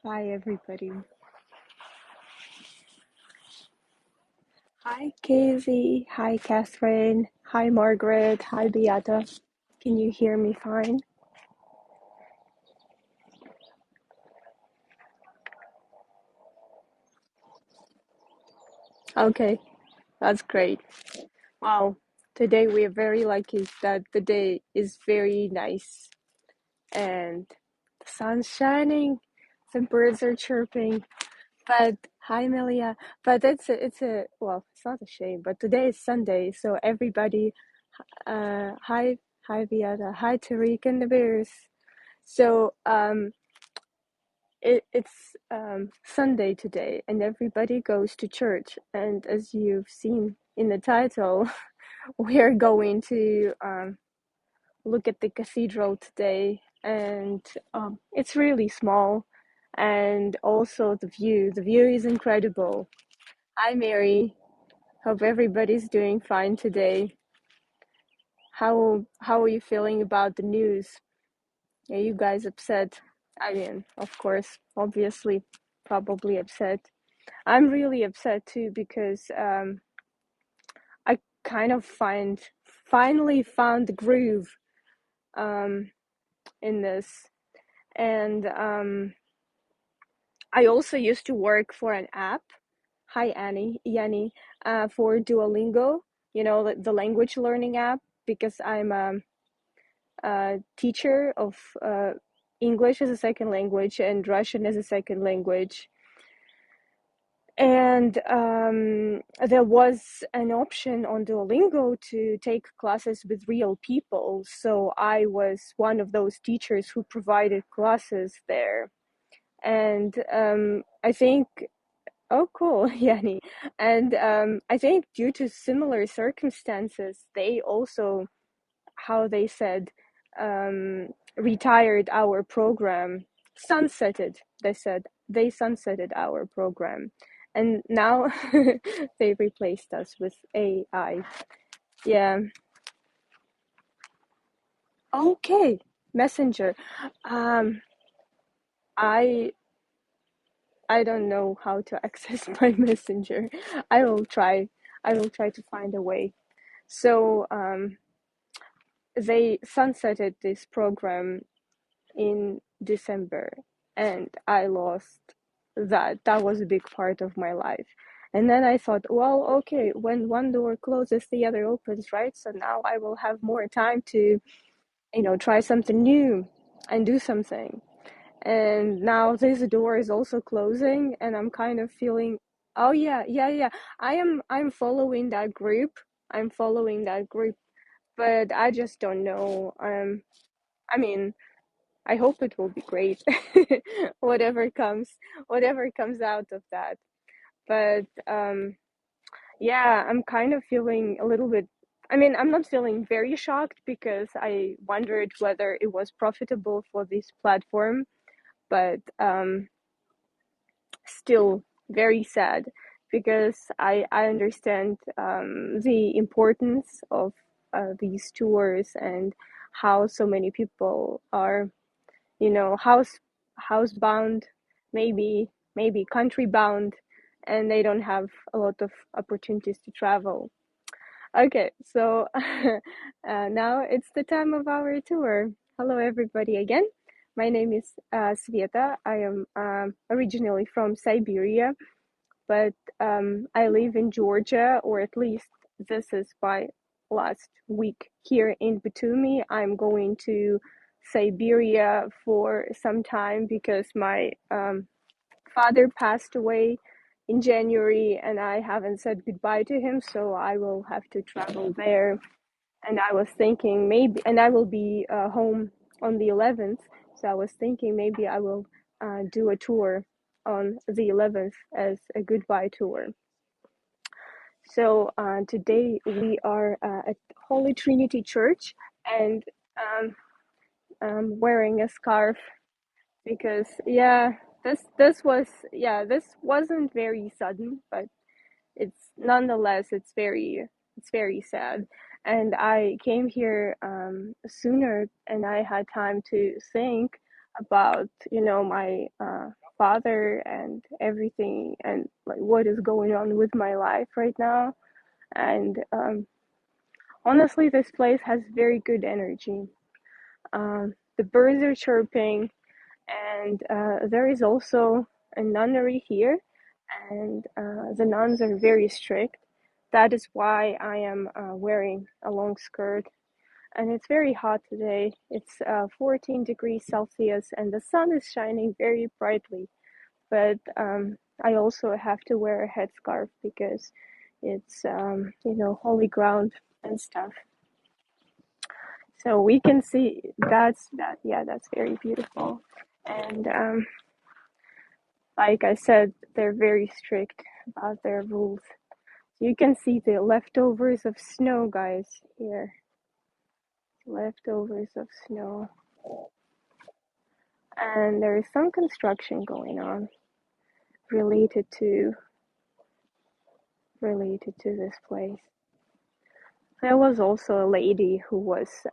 Hi, everybody. Hi, Casey. Hi, Catherine. Hi, Margaret. Hi, Beata. Can you hear me fine? Okay, that's great. Wow, today we are very lucky that the day is very nice and the sun's shining, the birds are chirping. But hi, Melia. But it's not a shame. But today is Sunday, so everybody, hi, Beata. Hi, Tariq and the Bears. So it's Sunday today, and everybody goes to church. And as you've seen in the title, we're going to look at the cathedral today, and it's really small, and also the view. The view is incredible. Hi, Mary. Hope everybody's doing fine today. How are you feeling about the news? Are you guys upset? I mean, of course, obviously, probably upset. I'm really upset too because I kind of finally found the groove um, in this, and I also used to work for an app. Hi, Annie, Yanni, for Duolingo. You know the language learning app because I'm a teacher of English as a second language and Russian as a second language. And there was an option on Duolingo to take classes with real people. So I was one of those teachers who provided classes there. And I think, oh, cool, Yanni. And I think due to similar circumstances, they also, how they said, retired our program, sunsetted, they said, they sunsetted our program. And now they replaced us with AI. Yeah. Okay. Messenger. Um, I I don't know how to access my messenger. I will try. I will try to find a way. So they sunsetted this program in December, and I lost that. That was a big part of my life. And then I thought, well, okay, when one door closes, the other opens, right? So now I will have more time to, try something new and do something. And now this door is also closing, and I'm kind of feeling, oh yeah, yeah, yeah. I'm following that group. I'm following that group, but I just don't know. I mean, I hope it will be great. whatever comes, whatever comes out of that. But yeah, I'm kind of feeling a little bit. I mean, I'm not feeling very shocked because I wondered whether it was profitable for this platform, but still very sad because I understand the importance of these tours and how so many people are, housebound, maybe country bound, and they don't have a lot of opportunities to travel. Okay, so now it's the time of our tour. Hello, everybody, again. My name is Sveta. I am originally from Siberia, but I live in Georgia, or at least this is my last week here in Batumi. I'm going to Siberia for some time because my father passed away in January and I haven't said goodbye to him, so I will have to travel there. And I was thinking maybe, and I will be home on the 11th, so I was thinking maybe I will do a tour on the 11th as a goodbye tour. So today we are at Holy Trinity Church, and um, I'm wearing a scarf because this wasn't very sudden, but it's nonetheless it's very sad. And I came here sooner, and I had time to think about my father and everything, and like what is going on with my life right now. And honestly, this place has very good energy. The birds are chirping, and there is also a nunnery here, and the nuns are very strict. That is why I am wearing a long skirt, and it's very hot today. It's 14 degrees Celsius, and the sun is shining very brightly. But I also have to wear a headscarf because it's holy ground and stuff. So we can see that. Yeah, that's very beautiful. And like I said, they're very strict about their rules. You can see the leftovers of snow, guys, here. Leftovers of snow. And there is some construction going on related to this place. There was also a lady who was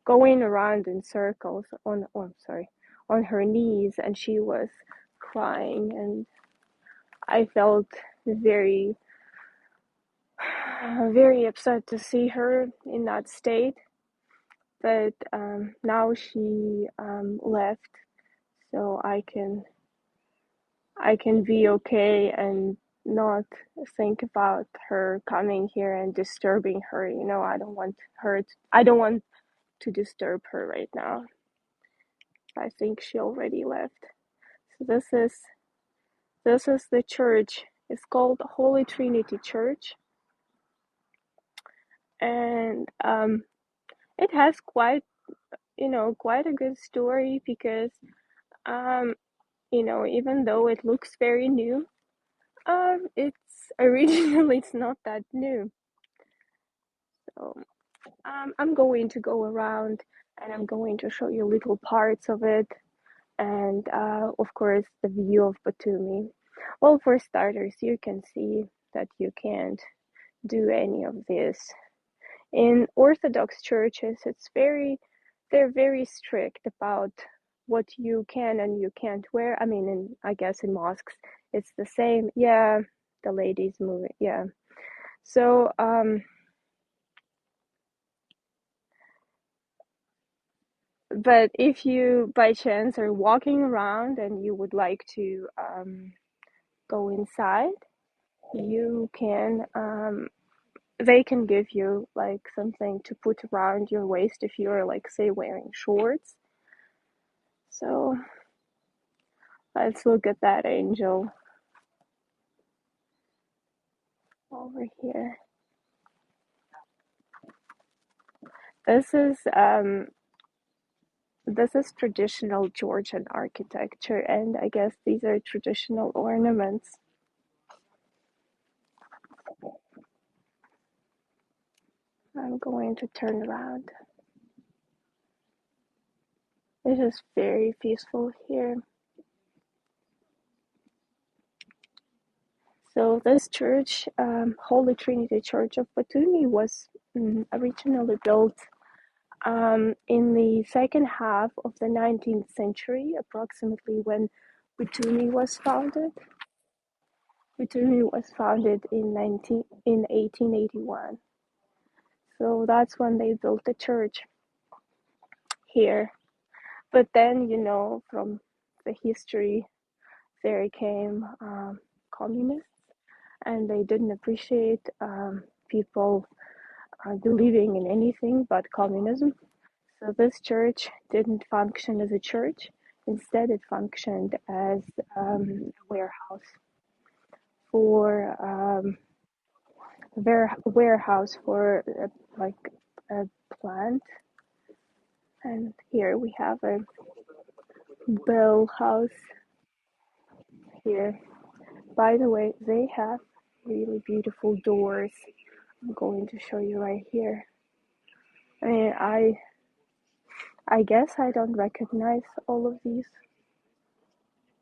going around in circles on her knees, and she was crying, and I felt very very upset to see her in that state. But now she left, so I can be okay and not think about her coming here and disturbing her. I don't want to disturb her right now. I think she already left. So this is the church. It's called Holy Trinity Church, and it has quite a good story because um even though it looks very new, it's originally it's not that new. So I'm going to go around and I'm going to show you little parts of it, and of course the view of Batumi. Well, for starters, you can see that you can't do any of this. In Orthodox churches, they're very strict about what you can and you can't wear. I mean, I guess in mosques, it's the same. Yeah, the ladies moving. Yeah. So, but if you by chance are walking around and you would like to go inside, you can. They can give you like something to put around your waist if you're like say wearing shorts. So let's look at that angel over here. This is um this is traditional Georgian architecture, and I guess these are traditional ornaments. I'm going to turn around. It is very peaceful here. So this church, Holy Trinity Church of Batumi, was originally built in the second half of the 19th century, approximately when Batumi was founded. Batumi was founded in 1881. So that's when they built the church here. But then, from the history, there came communists, and they didn't appreciate people believing in anything but communism. So this church didn't function as a church. Instead, it functioned as a warehouse for like a plant. And here we have a bell house here. By the way, they have really beautiful doors. I'm going to show you right here. I mean, I guess I don't recognize all of these,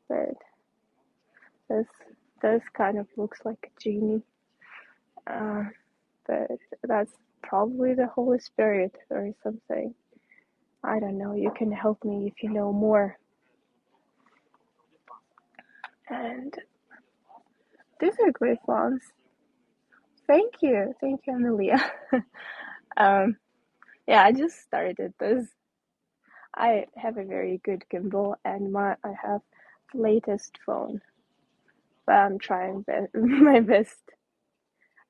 but this this kind of looks like a genie. Uh, but that's probably the Holy Spirit or something. I don't know. You can help me if you know more. And these are great ones. Thank you, Amelia. um, yeah, I just started this. I have a very good gimbal, and I have the latest phone, but I'm trying my best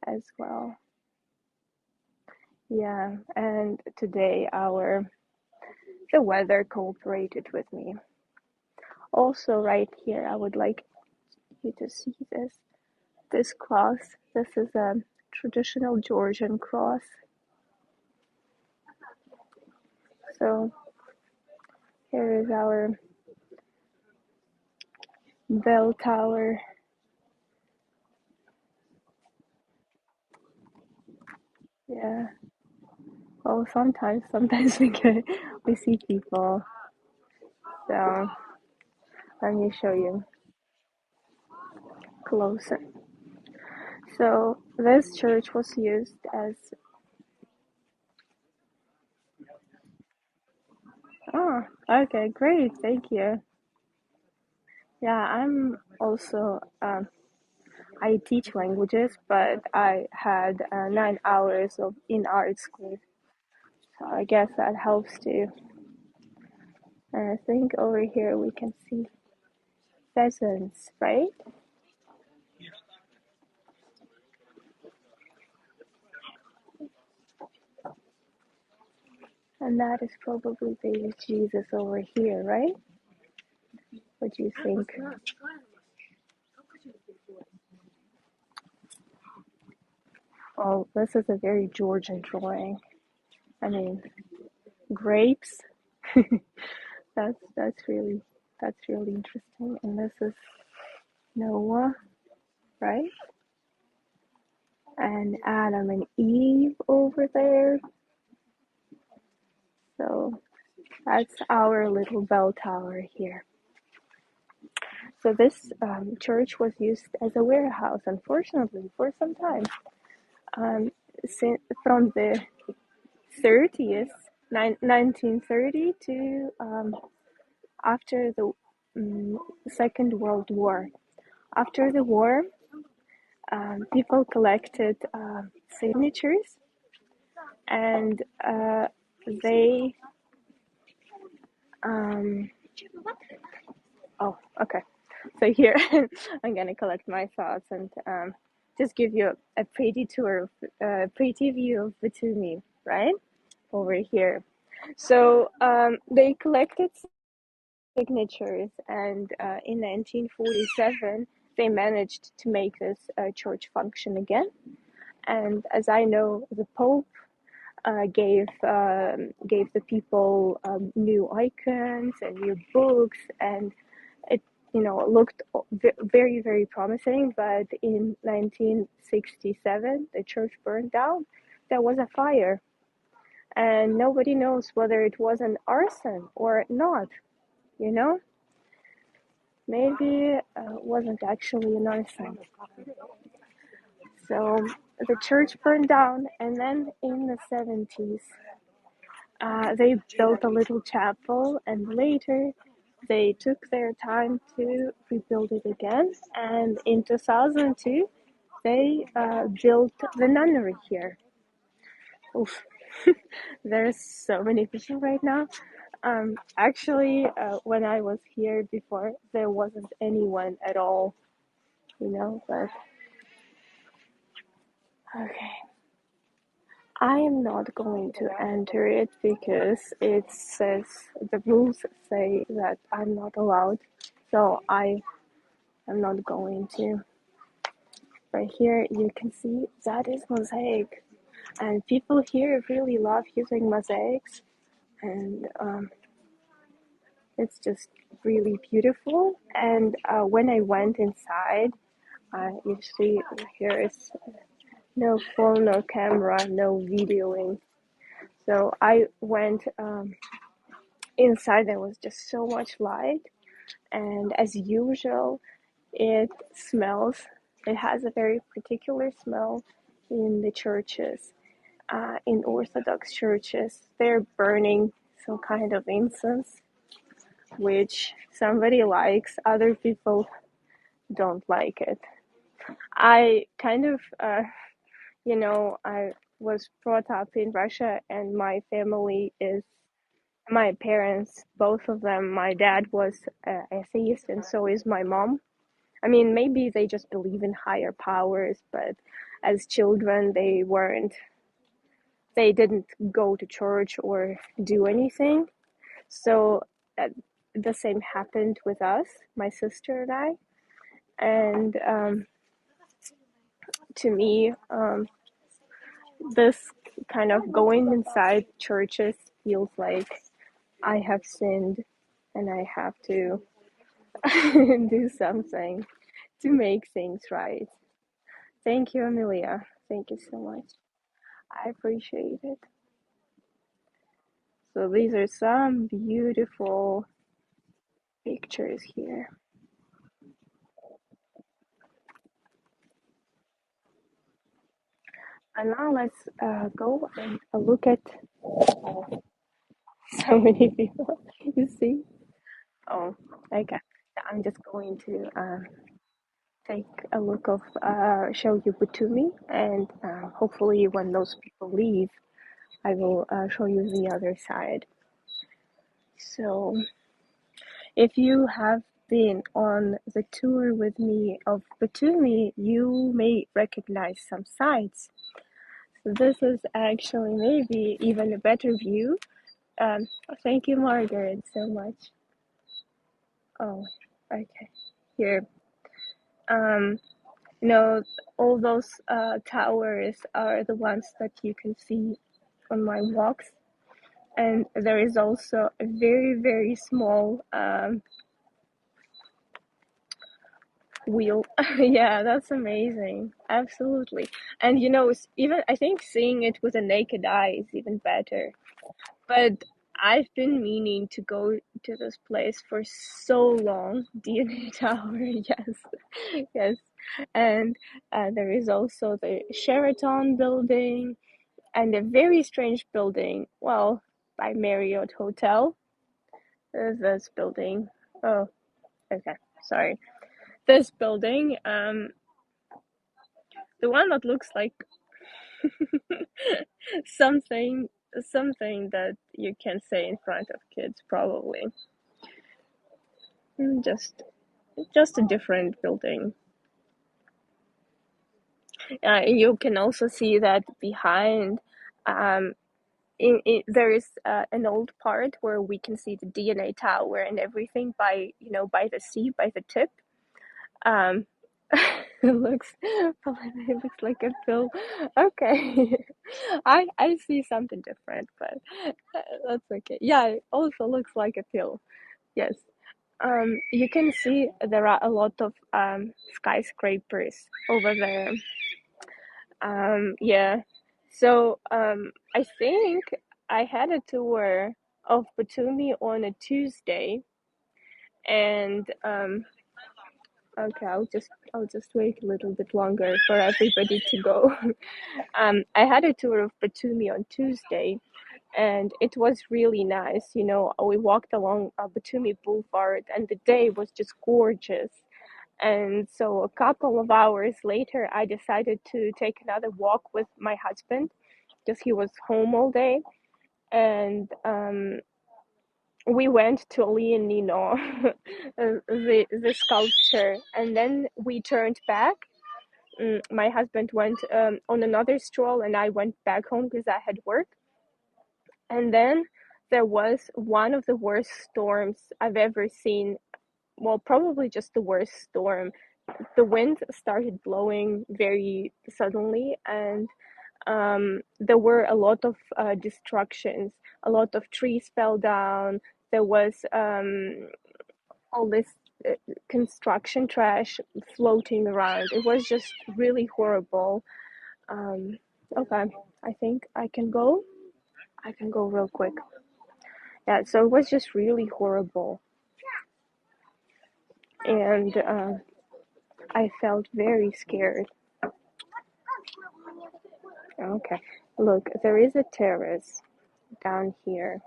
as well. Yeah, and today the weather cooperated with me. Also, right here, I would like you to see this cross. This is a traditional Georgian cross. So here is our bell tower. Yeah. Well, sometimes we see people. So let me show you closer. So this church was used as. Oh, okay, great, thank you. Yeah, I'm also I teach languages, but I had 9 hours of in art school, so I guess that helps too. And I think over here we can see pheasants, right? And that is probably baby Jesus over here, right? What do you think? Oh, this is a very Georgian drawing. I mean, grapes. That's really interesting. And this is Noah, right? And Adam and Eve over there. So that's our little bell tower here. So this church was used as a warehouse, unfortunately, for some time. From the 30th, 1930 to after the Second World War. After the war, people collected signatures, and they oh, okay. So here I'm gonna collect my thoughts and just give you a pretty tour, pretty view of Batumi, right over here. So they collected signatures, and in 1947 they managed to make this church function again. And as I know, the Pope gave the people new icons and new books, and it looked very, very promising. But in 1967 the church burned down. There was a fire, and nobody knows whether it was an arson or not. you know Maybe wasn't actually an arson. So the church burned down, and then in the 70s they built a little chapel, and later they took their time to rebuild it again. And in 2002, they built the nunnery here. Oof. There's so many people right now. Actually, when I was here before, there wasn't anyone at all, but okay. I am not going to enter it because it says the rules say that I'm not allowed, so I am not going to. Right here you can see that is mosaic, and people here really love using mosaics, and it's just really beautiful. And when I went inside, you see here is no phone, no camera, no videoing. So I went inside. There was just so much light, and as usual, it smells. It has a very particular smell in the churches. In Orthodox churches, they're burning some kind of incense, which somebody likes. Other people don't like it. I kind of, I was brought up in Russia, and my parents, both of them, my dad was atheist, and so is my mom. I mean, maybe they just believe in higher powers, but as children, they didn't go to church or do anything. So uh, the same happened with us, my sister and I. And to me, this kind of going inside churches feels like I have sinned and I have to do something to make things right. Thank you, Amelia. Thank you so much. I appreciate it. So these are some beautiful pictures here. And now let's go and look at so many people. You see? Oh, okay. I'm just going to take a look of show you Batumi, and hopefully when those people leave, I will show you the other side. So if you have been on the tour with me of Batumi, you may recognize some sites. So this is actually maybe even a better view. Thank you, Margaret, so much. Oh, okay. Here, um, you know, all those towers are the ones that you can see on my walks. And there is also a very, very small wheel. Yeah, that's amazing. Absolutely. And even I think seeing it with a naked eye is even better. But I've been meaning to go to this place for so long. DNA Tower, yes, yes. And there is also the Sheraton building and a very strange building, well, by Marriott Hotel. This building. Oh, okay, sorry. This building, the one that looks like something something that you can say in front of kids, probably. Just a different building. You can also see that behind, um, there is an old part where we can see the DNA tower and everything by the sea, by the tip. Um, it looks it looks like a pill. Okay, I see something different, but that's okay. Yeah, it also looks like a pill. Yes. You can see there are a lot of skyscrapers over there. Yeah. So I think I had a tour of Batumi on a Tuesday, and okay, I'll just wait a little bit longer for everybody to go. I had a tour of Batumi on Tuesday, and it was really nice. We walked along Batumi Boulevard, and the day was just gorgeous. And so a couple of hours later, I decided to take another walk with my husband because he was home all day. And we went to Leonino, the sculpture, and then we turned back. My husband went on another stroll, and I went back home because I had work. And then there was one of the worst storms I've ever seen. Well, probably just the worst storm. The wind started blowing very suddenly, and there were a lot of destructions. A lot of trees fell down. There was all this uh, construction trash floating around. It was just really horrible. Um, okay, I think I can go. I can go real quick. Yeah, so it was just really horrible, and I felt very scared. Okay, look, there is a terrace down here,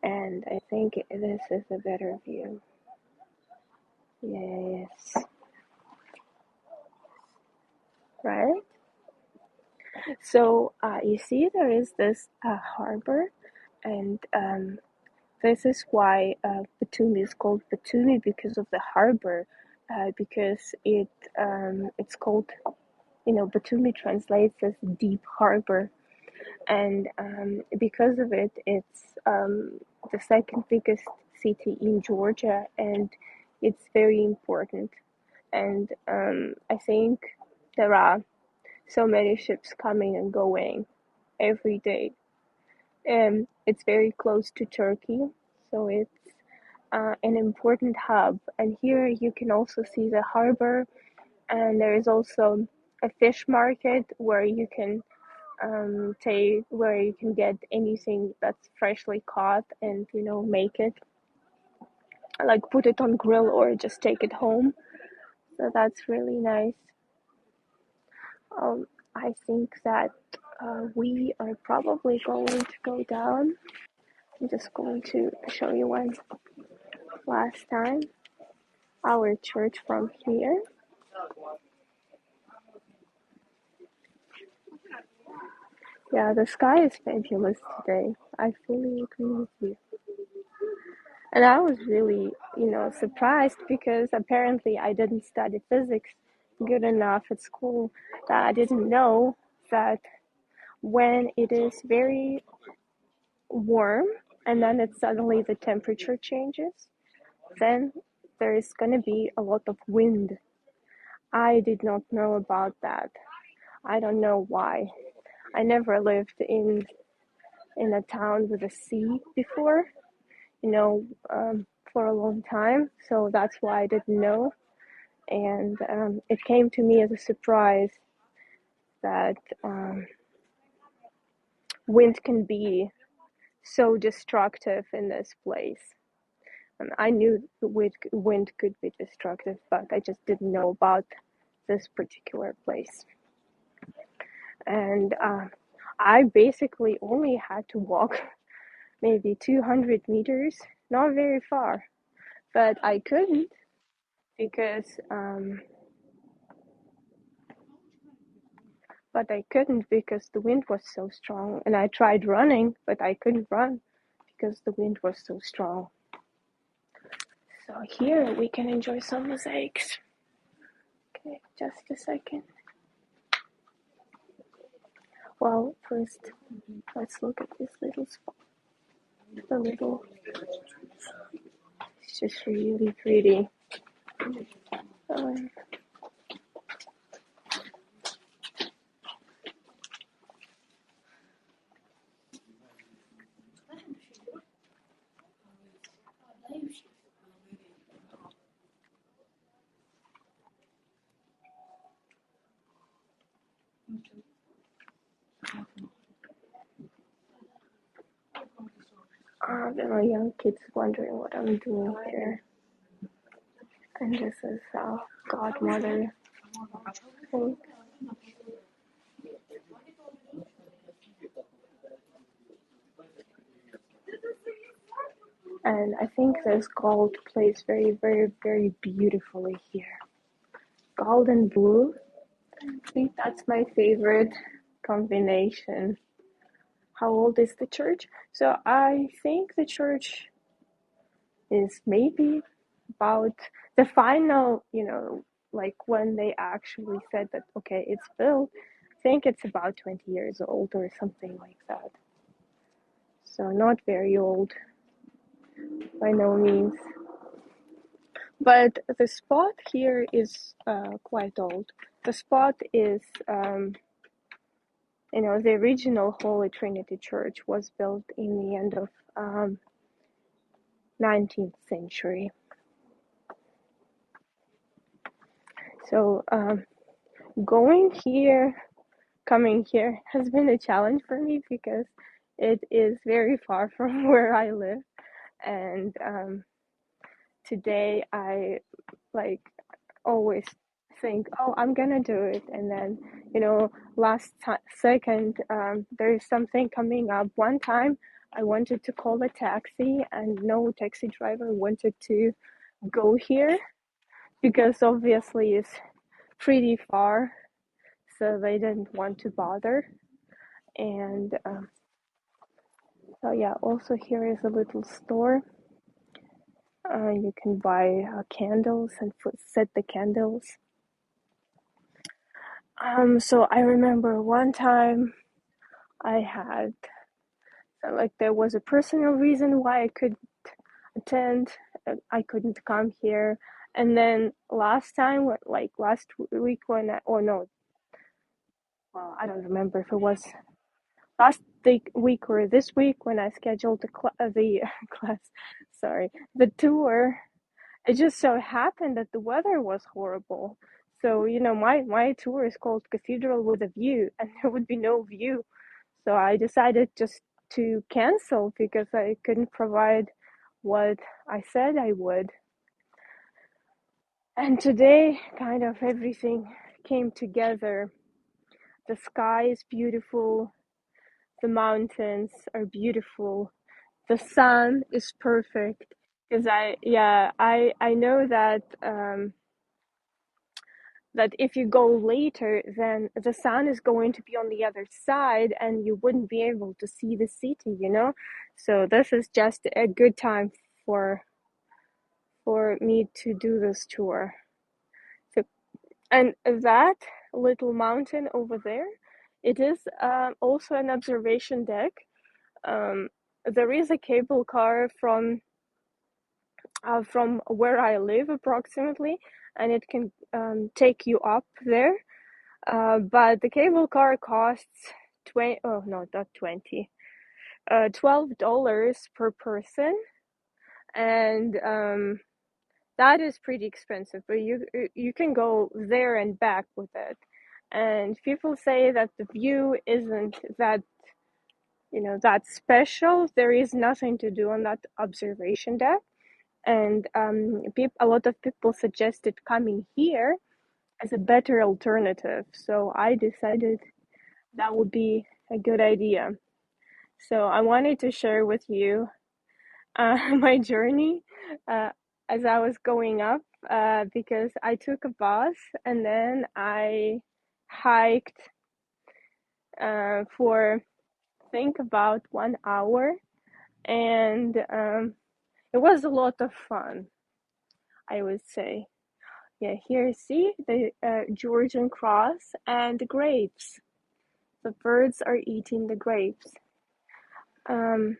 and I think this is a better view. Yes, right. So you see, there is this harbor, and this is why Batumi is called Batumi because of the harbor, because it's called, Batumi translates as deep harbor, and because of it, it's the second biggest city in Georgia, and it's very important. And I think there are so many ships coming and going every day. It's very close to Turkey, so it's an important hub. And here you can also see the harbor, and there is also a fish market where you can get anything that's freshly caught and make it, like put it on grill or just take it home. So that's really nice. I think that we are probably going to go down. I'm just going to show you one last time our church from here. Yeah, the sky is fabulous today. I fully agree with you. And I was really, surprised because apparently I didn't study physics good enough at school, that I didn't know that when it is very warm and then it suddenly the temperature changes, then there is going to be a lot of wind. I did not know about that. I don't know why. I never lived in a town with a sea before, you know, for a long time, so that's why I didn't know. And it came to me as a surprise that wind can be so destructive in this place. And I knew the wind could be destructive, but I just didn't know about this particular place. And I basically only had to walk maybe 200 meters, not very far, but I couldn't because the wind was so strong, and I tried running, but I couldn't run because the wind was so strong. So here we can enjoy some mosaics. Okay, just a second. Well, first let's look at this little spot. It's just really pretty. Um, there are young kids wondering what I'm doing here. And this is godmother thing. And I think this gold plays very, very, very beautifully here. Gold and blue. I think that's my favorite combination. How old is the church? So I think the church is maybe about the final, like when they actually said that, okay, it's built, I think it's about 20 years old or something like that. So not very old, by no means. But the spot here is quite old. The spot is, the original Holy Trinity Church was built in the end of 19th century. So coming here has been a challenge for me because it is very far from where I live. And today I always think, oh, I'm gonna do it, and then last second there is something coming up. One time I wanted to call a taxi and no taxi driver wanted to go here, because obviously it's pretty far, so they didn't want to bother. And so yeah, also here is a little store. You can buy candles and set the candles. So I remember one time I had like there was a personal reason why I could attend. I couldn't come here, and then last time, like last week when or no, well, I don't remember if it was last week or this week when I scheduled the class. Sorry, the tour. It just so happened that the weather was horrible. So, my tour is called Cathedral with a View, and there would be no view. So I decided just to cancel because I couldn't provide what I said I would. And today, kind of everything came together. The sky is beautiful, the mountains are beautiful, the sun is perfect. Because I know that if you go later, then the sun is going to be on the other side and you wouldn't be able to see the city. So this is just a good time for me to do this tour. So, and that little mountain over there, it is also an observation deck. There is a cable car from where I live approximately, and it can take you up there. But the cable car costs 20, oh no, not 20, $12 per person, and that is pretty expensive. But you can go there and back with it. And people say that the view isn't that special. There is nothing to do on that observation deck, and a lot of people suggested coming here as a better alternative. So I decided that would be a good idea. So I wanted to share with you my journey uh, as I was going up because I took a bus and then I hiked for I think about 1 hour, and it was a lot of fun, I would say. Yeah, here see the Georgian cross and the grapes. The birds are eating the grapes. Um,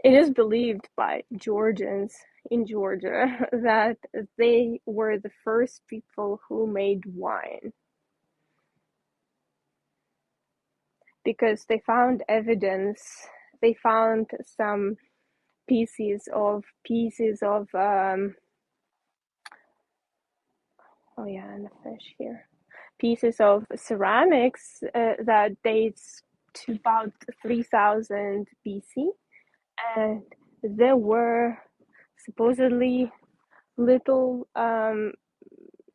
It is believed by Georgians in Georgia that they were the first people who made wine because they found evidence. They found some pieces of oh yeah, and a fish here. Pieces of ceramics that dates to about 3000 BC, and there were supposedly little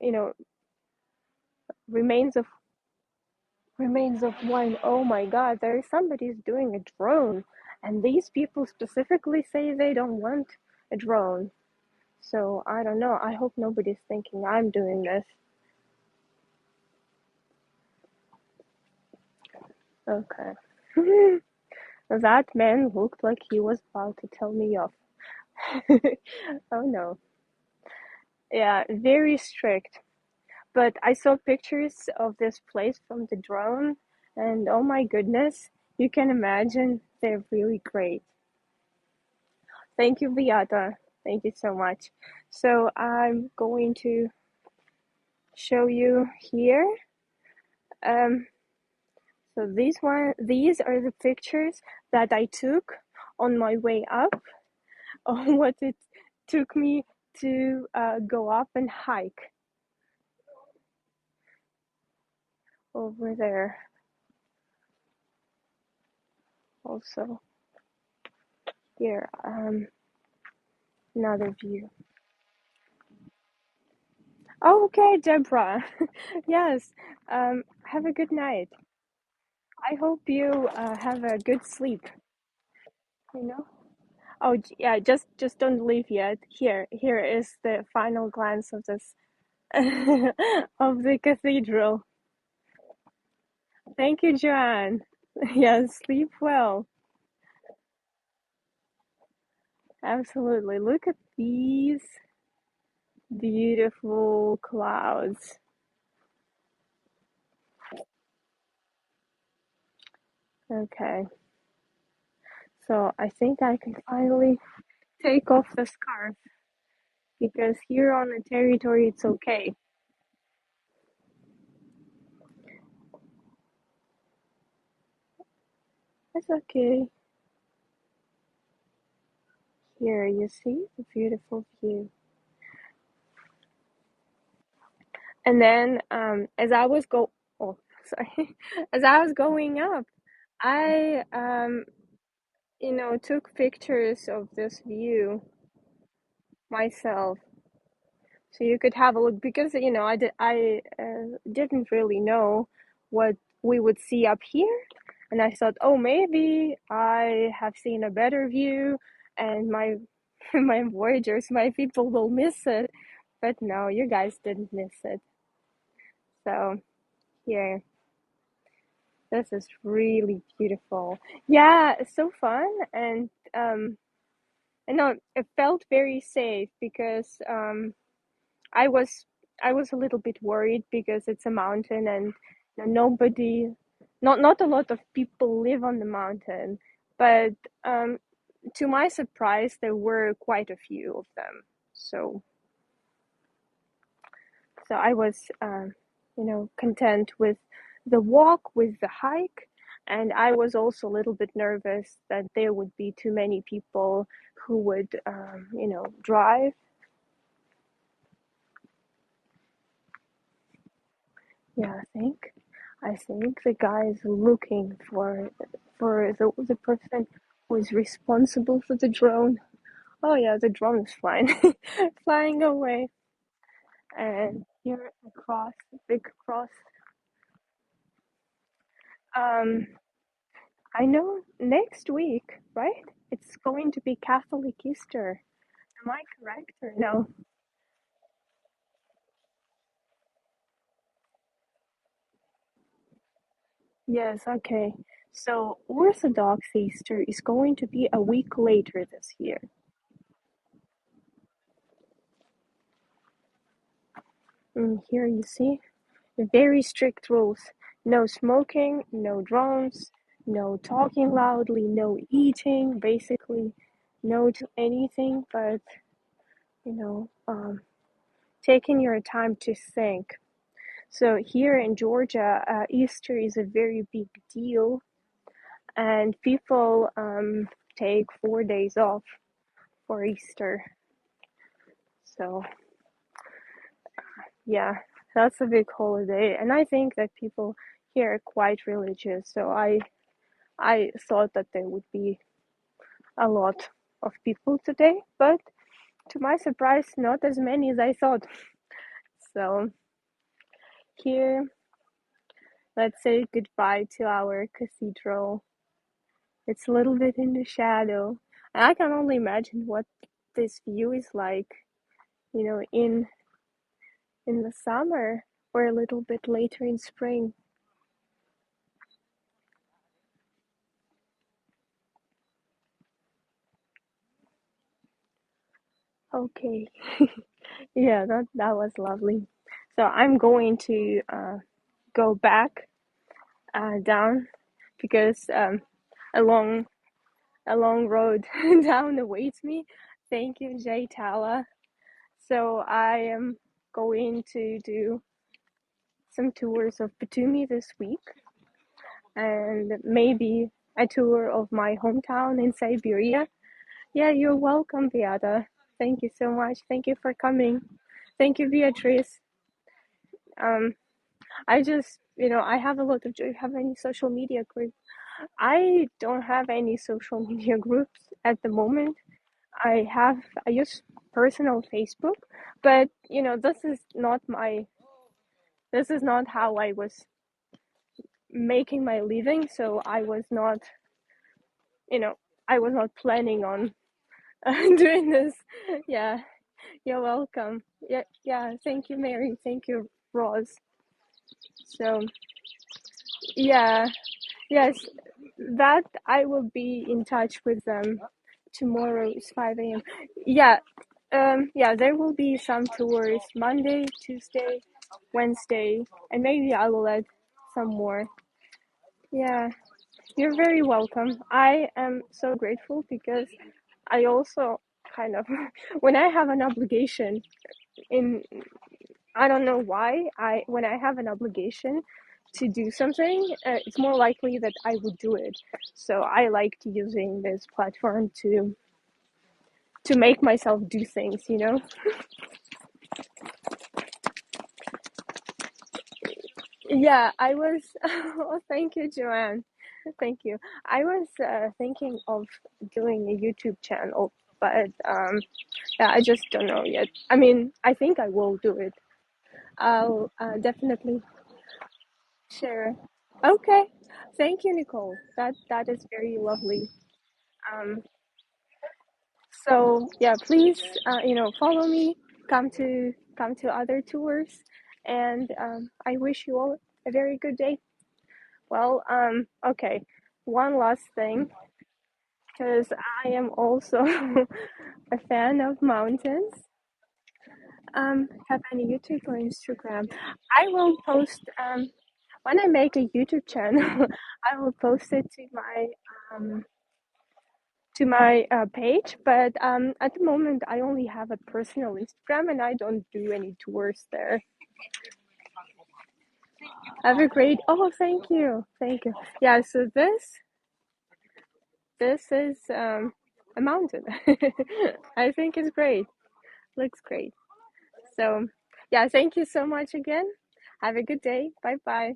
you know remains of wine. Oh my god, there is somebody's doing a drone, and these people specifically say they don't want a drone. So I don't know, I hope nobody's thinking I'm doing this. Okay. That man looked like he was about to tell me off. Oh no. Yeah, very strict. But I saw pictures of this place from the drone, and oh my goodness, you can imagine they're really great. Thank you, Beata. Thank you so much. So I'm going to show you here. Um, so these are the pictures that I took on my way up, on what it took me to go up and hike over there. Also here, another view. Oh, okay, Deborah. Yes. Have a good night. I hope you have a good sleep. You know. Oh, yeah, just don't leave yet. Here is the final glance of this of the cathedral. Thank you, Joanne. Yes, sleep well. Absolutely. Look at these beautiful clouds. Okay, so I think I can finally take off the scarf because here on the territory it's okay. It's okay. Here, you see the beautiful view. And then, as I was oh, sorry, as I was going up, I, took pictures of this view myself, so you could have a look because didn't really know what we would see up here, and I thought, oh, maybe I have seen a better view, and my my voyagers, my people will miss it, but no, you guys didn't miss it. So here, this is really beautiful. Yeah, it's so fun, and no, it felt very safe because I was I was a little bit worried because it's a mountain and nobody, not a lot of people live on the mountain, but um, to my surprise, there were quite a few of them. So I was, content with the walk, with the hike, and I was also a little bit nervous that there would be too many people who would, drive. Yeah, I think the guy is looking for the person who is responsible for the drone. Oh yeah, the drone is flying flying away. And here across the big cross. Um, I know next week, right? It's going to be Catholic Easter. Am I correct or no? Yes, okay. So Orthodox Easter is going to be a week later this year. Here you see very strict rules. No smoking, no drones, no talking loudly, no eating, basically no to anything but, you know, um, taking your time to think. So here in Georgia, Easter is a very big deal, and people take 4 days off for Easter. So yeah, that's a big holiday, and I think that people here are quite religious. So I thought that there would be a lot of people today, but to my surprise, not as many as I thought. So here, let's say goodbye to our cathedral. It's a little bit in the shadow. And I can only imagine what this view is like, in the summer or a little bit later in spring. Okay. Yeah, that was lovely. So I'm going to go back down because a long a long road down awaits me. Thank you, Jay Tala. So I am going to do some tours of Batumi this week and maybe a tour of my hometown in Siberia. Yeah, you're welcome, Beata. Thank you so much. Thank you for coming. Thank you, Beatrice. Um, I just, I have a lot of. Do you have any social media group? I don't have any social media groups at the moment. I use personal Facebook, but this is not how I was making my living, so I was not, you know, I was not planning on doing this. Yeah, you're welcome. Yeah, yeah. Thank you, Mary. Thank you, Roz. So, yeah, yes, that I will be in touch with them. Tomorrow is 5 a.m. Yeah, yeah, there will be some tours Monday, Tuesday, Wednesday, and maybe I will add some more. Yeah, you're very welcome. I am so grateful because I also kind of, when I have an obligation in, I don't know why, when I have an obligation to do something, it's more likely that I would do it. So I like using this platform to make myself do things, you know? Yeah, I was, oh, thank you, Joanne. Thank you. I was thinking of doing a YouTube channel, but yeah, I just don't know yet. I mean, I think I will do it. I'll definitely share. Okay. Thank you, Nicole. That is very lovely. Um, so yeah, please, follow me. Come to other tours, and I wish you all a very good day. Well, okay. One last thing, because I am also a fan of mountains. Have any YouTube or Instagram? I will post when I make a YouTube channel. I will post it um to my page. But at the moment, I only have a personal Instagram, and I don't do any tours there. Have a great. Oh, thank you, thank you. Yeah. So this is a mountain. I think it's great. Looks great. So, yeah, thank you so much again. Have a good day. Bye bye.